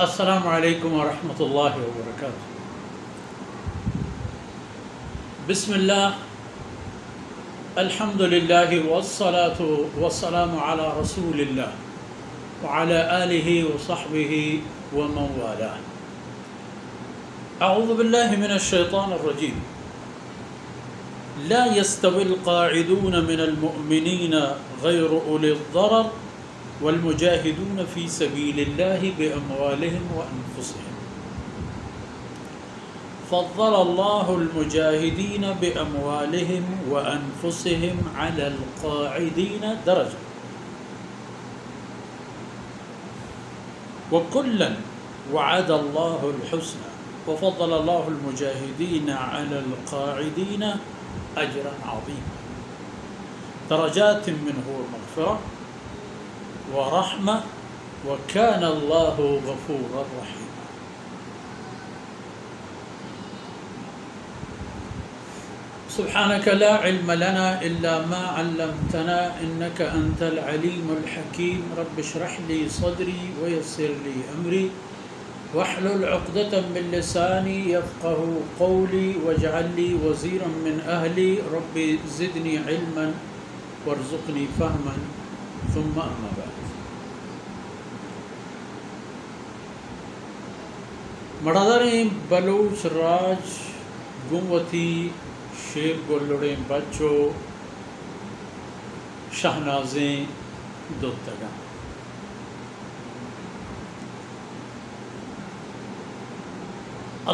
السلام علیکم ورحمۃ اللہ وبرکاتہ۔ بسم اللہ، الحمد للہ والصلاة والسلام علی رسول اللہ وعلی آلہ وصحبہ ومن والاه۔ اعوذ باللہ من الشیطان الرجیم۔ لا يستوي القاعدون من المؤمنین غیر اولی الضرر والمجاہدون فی سبیل اللہ باموالہم وانفسہم۔ فضل اللہ المجاہدین باموالہم وانفسہم علی القاعدین درجہ، وکلا وعد اللہ الحسنى وفضل اللہ المجاہدین علی القاعدین اجرا عظیما، درجات منہ مغفرہ ورحمة وكان الله غفورا رحيما۔ سبحانك لا علم لنا إلا ما علمتنا إنك أنت العليم الحكيم، رب اشرح لي صدري ويسر لي أمري واحلل عقدة من لساني يفقه قولي واجعل لي وزيرا من أهلي، رب زدني علما وارزقني فهما ثم أما بعد۔ مرداریں بلوچ راج گموتی شیر گلڑیں بچوں شہنازیں دوتگاں،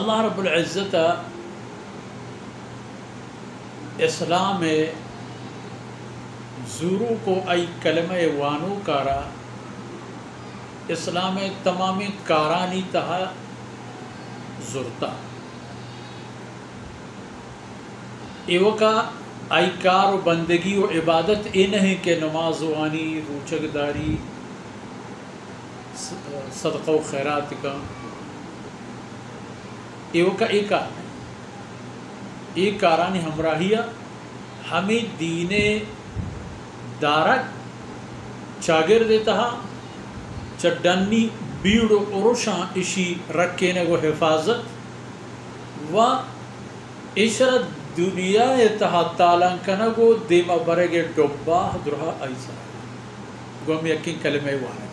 اللہ رب العزت اسلام زورو کو ای کلمہ وانو کارا اسلام تمامی کارانی تہا زرتا ایوکا ای کار و بندگی و عبادت اے نہیں کہ نماز وانی روچک داری صدقہ و خیرات کا ایوکا ای کار نہیں، ای کارانی ہمراہیہ ہمیں دین دارک چاگر دیتا چڈنی بیڑ و عرشاں اشی رکھے نگو حفاظت و اشرت دنیا تہا تالان کنگو دیما برگے ڈباہ درہا ایسا گوم یقین کلمہ وانا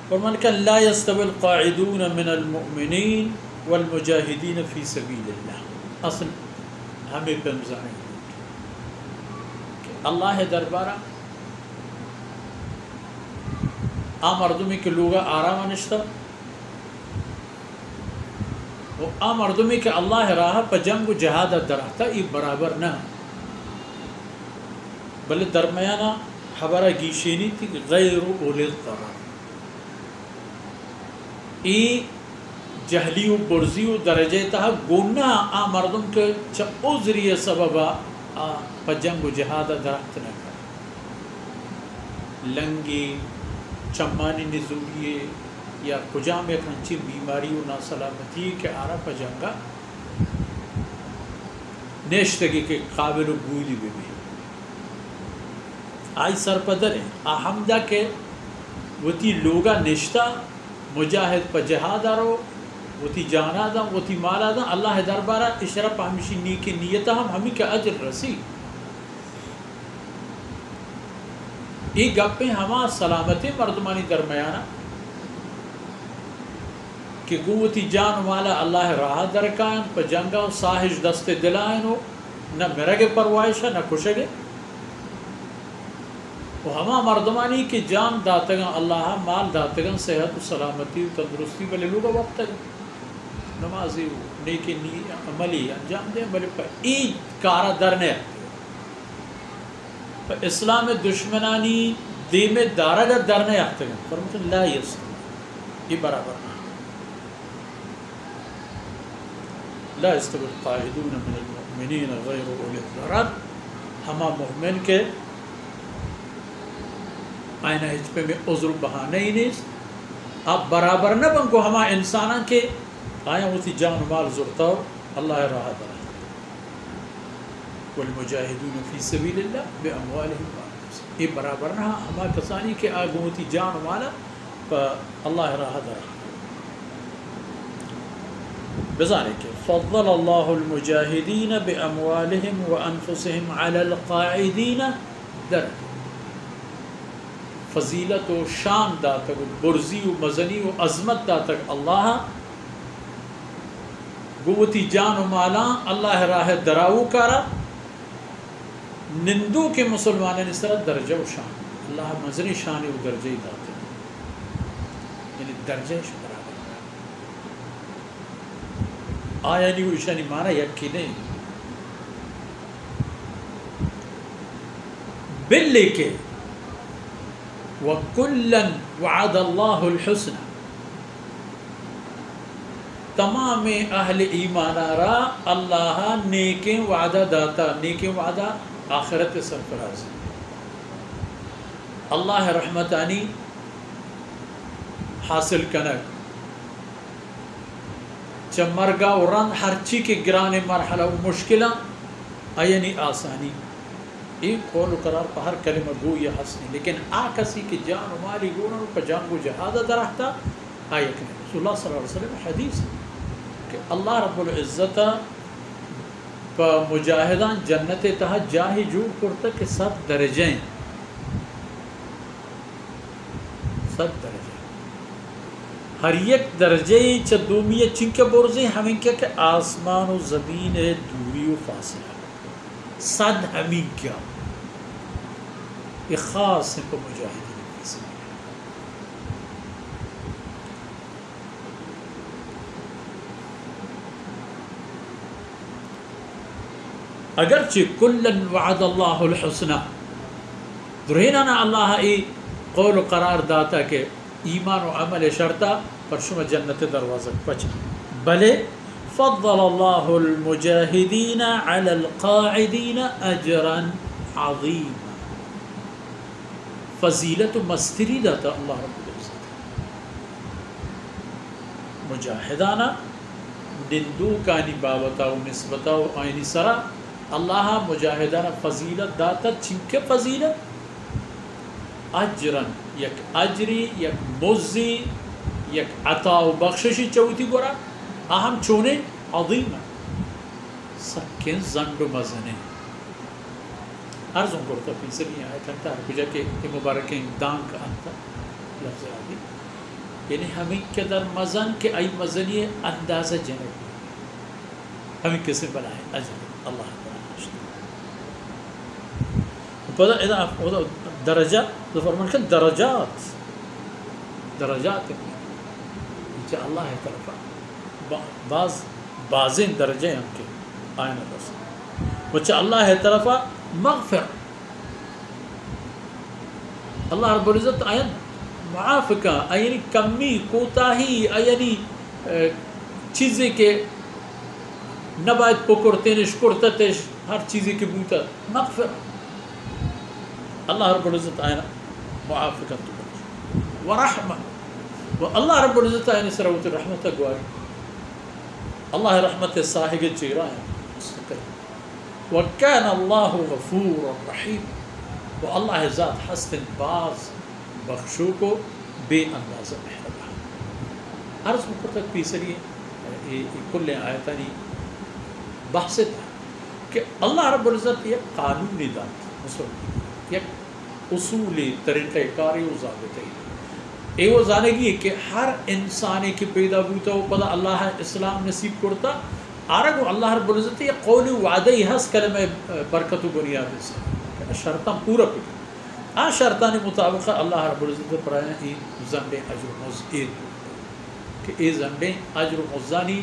فرمان کہ لا يستوي القاعدون من المؤمنین والمجاہدین فی سبیل اللہ۔ اصل ہمیں پمزائیں کہ اللہ دربارہ مردمی کے لوگا آرام نشتا و مردمی کے اللہ راہ پا جنگ و جہاد درہتا ای برابر نہ بلے درمیانہ حبرہ گیشینی تھی غیر اولی الضرر، ای جہلی و برزی و درجے تہا گناہ مردم کے عذری سببا پا جنگ و جہاد درہت نہ کر، لنگی چمانی نزولیے یا کجام ایک ہنچی بیماری و ناسلامتی کے آرہ پا جنگا نیشتگی کے قابل و بولی بھی آئی سر پدر ہیں آہمدہ کے وتی لوگا نشتا مجاہد پا جہاد آرو وتی جانا دا وتی مالا دا اللہ دربارہ اشرف ہمیشی نیکی نیتا ہمیں کا اجر رسی۔ یہ گپیں ہما سلامتی مردمانی درمیانا کہ قوتی جان والا اللہ راہ درکائن پا جنگا و ساہش دست دلائن ہو نہ مرگ پروائشہ نہ کشگے، و ہما مردمانی کی جان داتگاں اللہ مال داتگاں صحت و سلامتی و تندرستی بلے لوگا وقت تک نمازی و نیکی عملی انجام دیں بلے پا ای کارا درنے اسلام دشمنانی دیم دارگا درنے آتے ہیں فرماتے لا یستوی، یہ برابر نہ لا یستوی القاعدون من المؤمنین غیر اولی الضرر، ہما مومن کے آئینہ ہجپے میں عذر بہانے ہی نہیں، آپ برابر نہ بنکو ہما انساناں کے آیا ہوتی جان مال زرتا ہو اللہ راہ درہ، والمجاہدون فی سبیل اللہ باموالہم وانفسہم، یہ برابر نہ ہما کسانی کے آگوتی جان مالا اللہ راہ درہ بذلك فضل الله المجاهدين بأموالهم وأنفسهم على القاعدين درجة فضیلت و شان داتک برزی و مزنی و عظمت داتک اللہ گوتی جان و مالا اللہ راہ دراو کارا نندو کے مسلمان اس طرح درجہ و شان اللہ مزنی شان و درجہ داتے یعنی درجہ برابر آیا نہیں وشانی مانا یکی نہیں بلے کے وَكُلًّا وَعَدَ اللَّهُ الْحُسْنَ تمام اہل ایمان را اللہ نیکیں وعدہ داتا نیکیں وعدہ آخرت سرفراز اللہ رحمتانی حاصل کنک چمرگا و رن ہرچی کے گران مرحلہ و مشکلہ اینی آسانی ایک قول و قرار پہ ہر کلمہ گو یا حسنی لیکن کسی کی جان و مالی گونن پہ جان کو جہادہ درہتا آیت میں رسول اللہ صلی اللہ علیہ وسلم حدیث کہ اللہ رب العزت پہ مجاہدان جنت تہا جاہی جو کرتا کہ 7 درجیں 7 درجیں ہر ایک درجے چدومی چنکے برزیں ہمیں کیا کہ آسمان و زمین دوری و فاصلہ صد ہمیں کیا یہ خاص ہے کو مجاہدین فی سبیل اللہ اگرچہ کلن وعد اللہ الحسنہ درہینانا اللہ ای قول و قرار داتا کہ ایمان و عمل شرطہ پر شما جنت دروازہ پچھا بلے فضل اللہ المجاہدین علی القاعدین اجرا عظیما فضیلت و مستری داتا اللہ رب العزت مجاہدانا نندو کانی بابتا و نسبتا و آئینی سرا اللہ مجاہدانا فضیلت داتا چنکے فضیلت اجرا یک اجری یک مزی یک عطا و بخششی چوتی گورا اہم چونے عظیم سکن زنڈ و مزنے ارزوں کرتا پیسر نہیں آئے تھا کجا کہ مبارکیں دان کا انتا لفظ آگی یعنی ہمیں قدر مزن کہ ای مزنی اندازہ جنگ ہمیں کسے بلائے اجر اللہ تعالی درجہ تو فرمان کہ درجات انچہ اللہ طرف بعضین درجے ہم کے آئینہ بس وچہ اللہ طرف مغفر اللہ رب العزت آئین معافقہ آئینی کمی کوتاہی آئینی چیزیں کے نبایت پکرتے نشکرتتش ہر چیزیں کے بوتا مغفر اللہ رب العزت آئین معافقہ تو ورحمہ و اللہ رب العزت آئین سروت الرحمت گواری اللہ رحمت صاحب چیرہ ہے وَكَانَ اللَّهُ غَفُورًا رَحِيمًا و اللہ ذات حسن باز بخشو کو بے اندازہ مہربان عرض مکرتک پیسری کل آیتانی بحث تھا کہ اللہ رب العزت یک قانونی دات مسلم یک اصولی طریقہ کاری و ضابطی یہ وہ جانے گی کہ ہر انسانی کی پیدا بوتا ہو پدا اللہ اسلام نصیب کرتا آرگو اللہ رب العزت یہ قول وعدی حس کلمہ برکت و بنیاد سے شرطاں پورا کرتا شرطان مطابق اللہ رب العزت پرائیں ای زنب اجر مزید کہ ای زنب اجر مزانی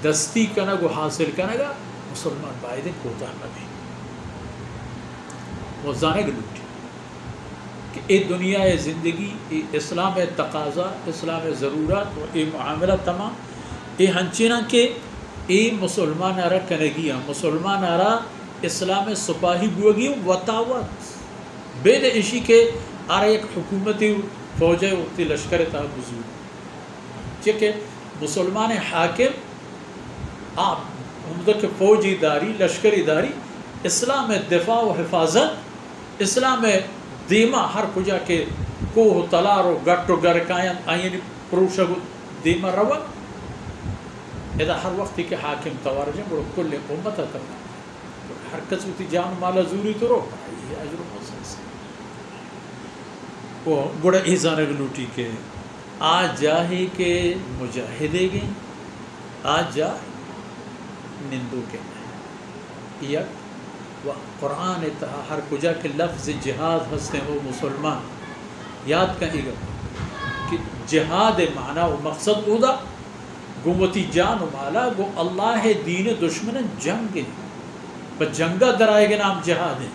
دستی کنگو حاصل کنگا مسلمان بائدن کوتا نبی مزانے گا لوٹی کہ اے دنیا زندگی اے اسلام تقاضا اسلام ضرورت و اے معاملہ تمام اے ہنچینا کہ اے مسلمان آرہ کنگیاں مسلمان آرہ اسلام سپاہی بوگی وطاوت بید اشی کے آرہ ایک حکومتی فوجہ وقتی لشکر تھا بزرگ چکہ مسلمان حاکم آپ ہمدک فوجی داری لشکری داری اسلام دفاع و حفاظت اسلام دیما ہر کجا کے کوہ تلارو گٹو گرکائن آئین پروشگو دیما روا اذا ہر وقت کے حاکم توارجن بڑو کل امت تبا ہر قسمتی جان مالا زوری تو رو یہ اجر و موسیقی سے وہ بڑا ایزان اگلوٹی کے آج جاہی کے مجاہدے گئے آج جا نندو کے یک و قرآن تہا ہر کجا کے لفظ جہاد ہستے ہو مسلمان یاد کہیں گا کہ جہاد معنی و مقصد اودا گوتی جان و مالا گو اللہ دین دشمن جنگ پر جنگا درائے گے نام جہاد ہیں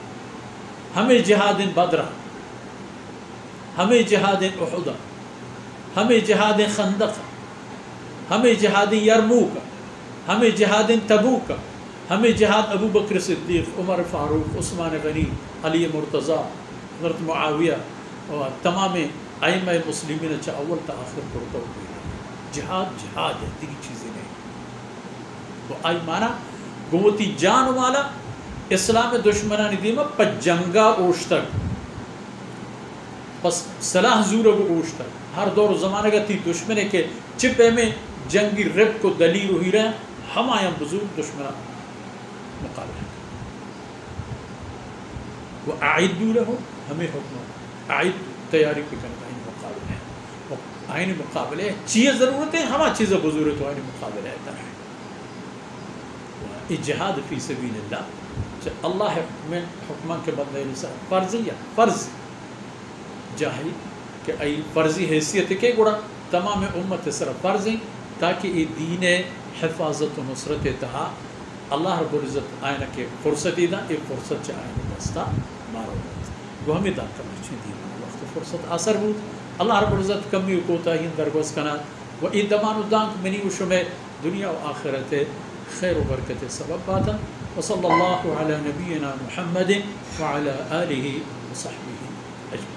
ہمیں جہاد بدرہ ہمیں جہاد احد ہمیں جہاد خندق ہمیں جہاد یرموک ہمیں جہاد تبوک ہمیں جہاد ابو بکر صدیق عمر فاروق عثمان غنی علی مرتضیٰ حضرت معاویہ اور تمام ائمہ مسلمین اچھا اول تا آخر کرتا ہوئی جہاد جہاد ہے دیگی چیزیں نہیں وہ آئی مانا گوتی جان والا اسلام دشمنانی دیما پا جنگا اوشتک پس صلاح زورگ اوشتک ہر دور زمانہ کا تی دشمنے کے چپے میں جنگی رب کو دلیل ہوئی رہے ہم آئیں بزرگ دشمنہ مقابلہ وہ اعدو لہو ہمیں حکم اعد تیاری پہ کرنا آئین مقابلہ ہے آئین مقابلہ ہے چیز ضرورت ہے ہما چیز بزرگ تو آئین مقابلہ ہے تر ہے جہاد فی سبیل اللہ اللہ حکمان کے بدلے فرضی یا فرض جاہی کہ ای فرضی حیثیت کے گوڑا تمام امت صرف فرضی تاکہ یہ دین حفاظت و نصرت تہا اللہ رب العزت آئینہ کے فرصت دا یہ فرصت چاہ آئینہ دستا مارو وہ ہمیں داد کرنا چاہیے دین وقت فرصت آثر بود اللہ رب العزت کمی و کوتاہین درگوز کنات و این دمان و دانک منی و شمع دنیا و آخرت خیر و برکت سبب باتا وصلی اللہ علی نبینا محمد وعلی آلہ وصحبہ اجمعین.